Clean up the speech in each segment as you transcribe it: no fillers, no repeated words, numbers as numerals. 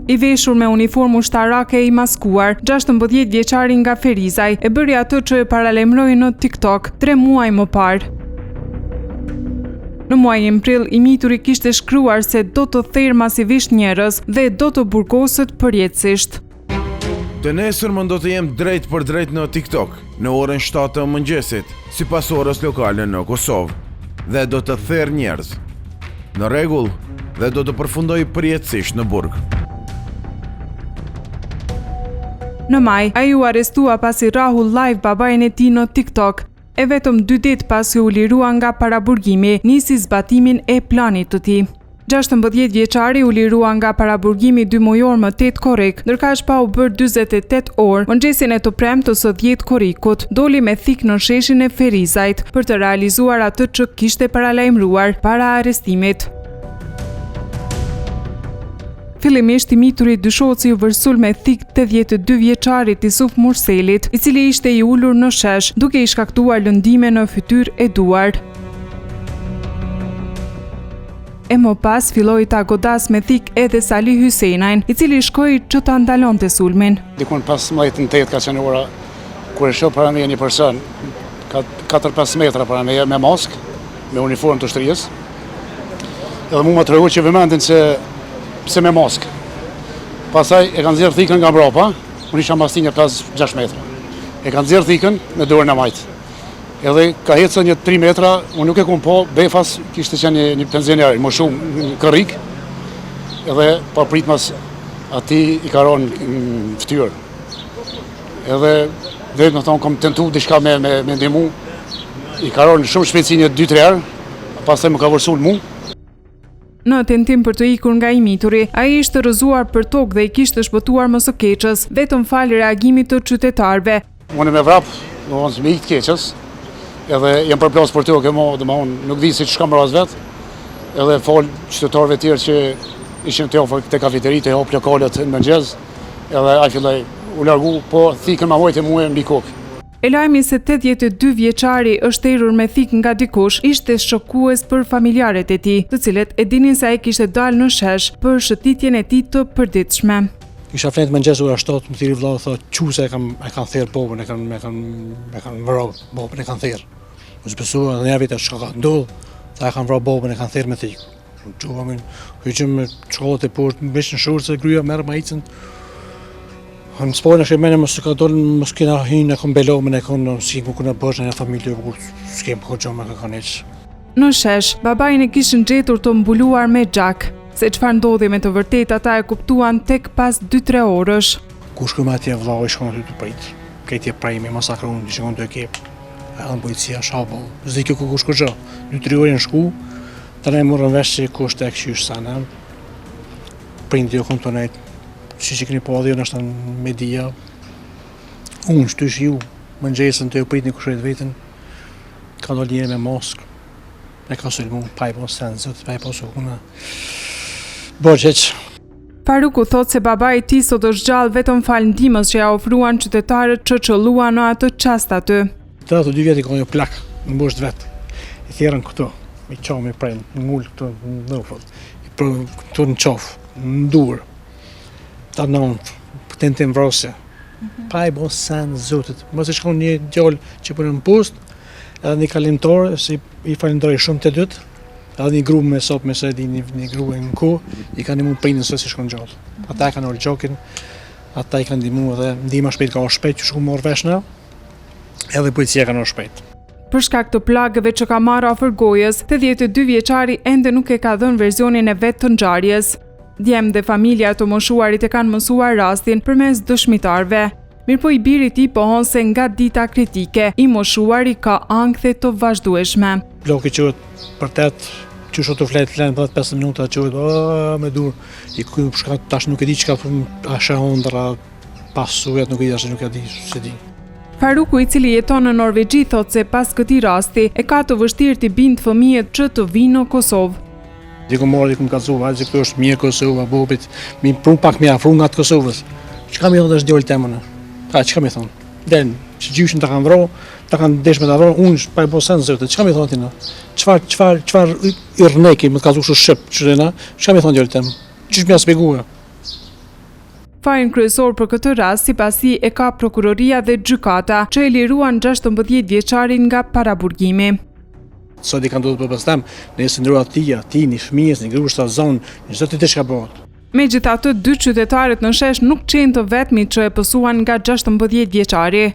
I veshur me uniformë ushtarake i maskuar, 16 vjeçari nga Ferizaj e bëri atë që e paralajmëroi në TikTok 3 muaj më parë. Në muajin prill, i mituri kishte shkruar se do të therë masivisht njerëz dhe do të burgoset përjetësisht. Të nesërmën do të jem drejt për drejt në TikTok, në orën 7 të mëngjesit, sipas orës lokale në Kosovë, dhe do të therë njerëz. Në rregull, dhe do të përfundoj përjetësisht në burg. Në maj, ai u arrestua pasi rahu live babain e tij në TikTok. E vetëm 2 ditë pasi u lirua nga paraburgimi, nisi zbatimin e planit të tij. 16 vjeçari u lirua nga paraburgimi 2 mujor më 8 korrik, ndërkaq pa u bërë 48 orë, mëngjesin e të premtës së 10 korrikut, doli me thik në sheshin e Ferizajt për të realizuar atë që kishte paralajmëruar para arrestimit. Fillimisht i mituri dyshohet se u vërsul me thik 82 vjeçarit Isuf Murselit, i cili ishte i ulur në shesh, duke i shkaktuar lëndime në fytyrë e duar. E më pas filloi ta godas me thik edhe Salih Hysejnajn, i cili shkoi që ta ndalonte sulmin. Dikun 15:08 ka qenë ora kur e shoh para meje një person, ka 4-5 metra para meje me maskë, me uniformë të shtrisë. Edhe mua më tregu që vëmendin se pse me maskë. Pastaj e kanë nxjerrë thikën nga mbrapa, unë isha mastinje 5-6 metra. E kanë nxjerrë thikën me dorën e majt. Edhe ka ecën një 3 metra, unë nuk e kom po, befas kishte qenë një pensioner, më shumë në kërrik. Edhe pa pritmas ati i ka ronë në fytyrë. Edhe vetëm thonë kom tentu diçka me ndihmu. I ka ronë shumë shpejtësi një 2-3 herë, pastaj më ka vërsul mu. Në tentim për të ikur nga i mituri, ai ishte rrëzuar për tokë dhe i kishte shpëtuar më së keqës, vetëm fal reagimit të qytetarëve. Unë me vrap, me ik të keqës, edhe jem përplas për tokë, unë nuk di se ç'kam rast vet. Edhe fal qytetarëve tjerë që ishin të ofër te kafeteri, të hap lokalet në mëngjes, edhe ai filloi u largu, po thikën ma mojtë mua mbi kokë. E lajmi se 82 vjeçari është errur me thik nga dikush ishte shokues për familjarët e tij, të cilët e dinin se ai kishte dalë në shesh për shëtitjen e tij të përditshme. Isha flet mëngjes ora 7, më thiri vllau thotë, "Çuse e kanë thirr bobën, e kanë vrarë bobën, e kanë thirr." U zbesua dhe javit atë shka ndodh, ta e kanë vrarë bobën, e kanë thirr me thik. Çuam, hyjëm me çokoladë poshtë, mbesh në shorë, gryja merr maicën. Më spojnë është e mene mos ka dollë, mos kena hynë e kënë belomën e kënë si më këna bërë në familje, s'kem kënë gjomë e kënë eqë. Në shesh, babajin e kishin gjetur të mbuluar me gjak. Se çfarë ndodhi me të vërtet ata e kuptuan tek pas 2-3 orësh. Ku shkëm atje vlau i shkon aty të prit. Këtje prej me masakru unë, shkon të e kep. E në policia shabo. Zdi kjo ku shko gjë. 2-3 orë në shku, të ne morën vesh që kusht e këshysh sana. Prindi jo këmë të nejtë. Që këni po adhjo nështë në media, unë shtysh ju, më nxesën të ju prit një kushret vetën, ka do njëre me moskë, e ka sulmu, pa i po senë zëtë, pa i po sukuna, bërgjeq. Faruku thot se baba i tij sot është gjallë vetëm fal ndihmës që ja ofruan qytetarët që qëlluan në atë çast aty. Të ato 2 vjetë i ka një plak, në bësht vetë, i thjerën këto, i qom i prejnë, në ngullë këto në nëfët, i prejnë këto në qofë, në durë. Ta nëmë, tentim vrasje. Pa i bo sen zotit. Mëse shkon një djallë që përnë në post, edhe një kalimtore, se i falimtore shumë të dytë, edhe një gru me sopë me se di një gru e në ko, i ka një mu pejnë nëse si shkon gjallë. Ata i ka nërë gjokin, ata i ka ndimu edhe ndima shpejt ka o shpejt që shku morë veshna, edhe policia ka nërë shpejt. Për shkak të plagëve që ka marrë afër gojës, 82 vjeçari ende nuk e ka dhënë versionin e vet të ngjarjes. Djem dhe familja të moshuarit e kanë mësuar rastin përmes dëshmitarve. Mirpo i biri i tij pohon se nga dita kritike, i moshuari ka ankthe të vazhdueshme. Bloki quhet përtet, që shot të flet lën 5 minuta quhet me dur. I ku shka tash nuk e di çka asha hondra pasujat nuk e di as nuk e di se di. Faruku, i cili jeton në Norvegji, thot se pas këtij rasti e ka të vështirë të bindë fëmijët që të vinë në Kosovë. Diku mori, diku më Kosovë, që këto është mirë Kosova, bobit, mi prun pak me afru nga të Kosovës. Çka më thonë është djolë temën? Çka më thonë? Den, që gjyshin ta kanë vrarë, ta kanë desh me ta vrarë, unë pa i bosan zotë. Çka më thonë ti na? Çfarë i rneki më ka thosur ship, çuna? Çka më thonë djolë temën? Çish më spjegua? Fajin kryesor për këtë rast sipasi e ka prokuroria dhe gjykata, që e liruan 16 vjeçarin nga paraburgimi. Sot i kanë duhet për pastam, nëse ndrua ti, një fëmijës, një grush të zonë, një zëtë të shka bëhet. Megjithatë, 2 qytetarët në shesh nuk qenë të vetmit që e pësuan nga 16 vjeçari.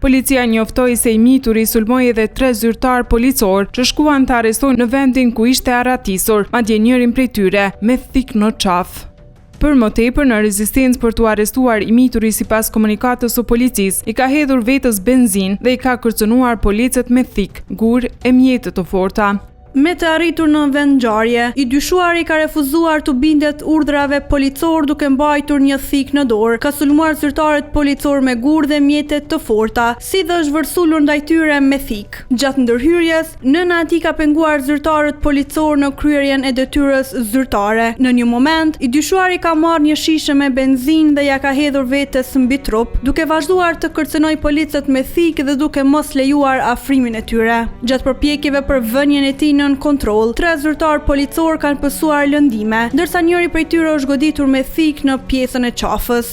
Policia njoftoi se i mituri sulmoi edhe 3 zyrtar policor që shkuan të arrestojnë në vendin ku ishte arratisur, madje njërin prej tyre me thik në qaf. Për më tepër, në rezistencë për t'u arrestuar i mituri sipas komunikatës së policisë, i ka hedhur vetës benzinë dhe i ka kërcënuar policët me thik, gur e mjete të forta. Me të arritur në vendngjarje, i dyshuari ka refuzuar të bindet urdhrave policor duke mbajtur një thik në dorë, ka sulmuar zyrtarët policor me gur dhe mjetet të forta, si dhe është vërsulur ndaj tyre me thik. Gjatë ndërhyrjes, nëna e tij ka penguar zyrtarët policor në kryerjen e detyrës zyrtare. Në një moment, i dyshuari ka marrë një shishe me benzinë dhe ja ka hedhur vetes mbi trup, duke vazhduar të kërcënojë policët me thik dhe duke mos lejuar afrimin e tyre. Gjatë përpjekjeve për vënien e tij në kontroll, 3 zyrtar policor kanë pësuar lëndime, ndërsa njëri prej tyre është goditur me thik në pjesën e qafës.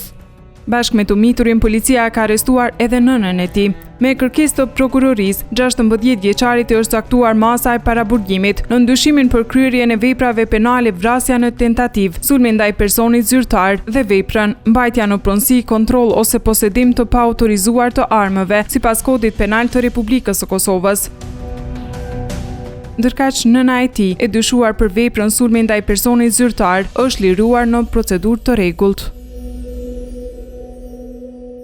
Bashkë me të miturin, policia ka arrestuar edhe nënën e tij. Me kërkesë të prokurorisë, 16 vjeçarit i është caktuar masa e paraburgimit në ndyshimin për kryerjen e veprave penale vrasja në tentativë, sulmi ndaj personit zyrtar dhe veprën mbajtja në pronësi, kontroll ose posedim të paautorizuar të armëve, sipas Kodit Penal të Republikës së Kosovës. Ndërkaq nëna e tij, e dyshuar për veprën sulmi ndaj personit zyrtar, është liruar në procedurë të rregullt.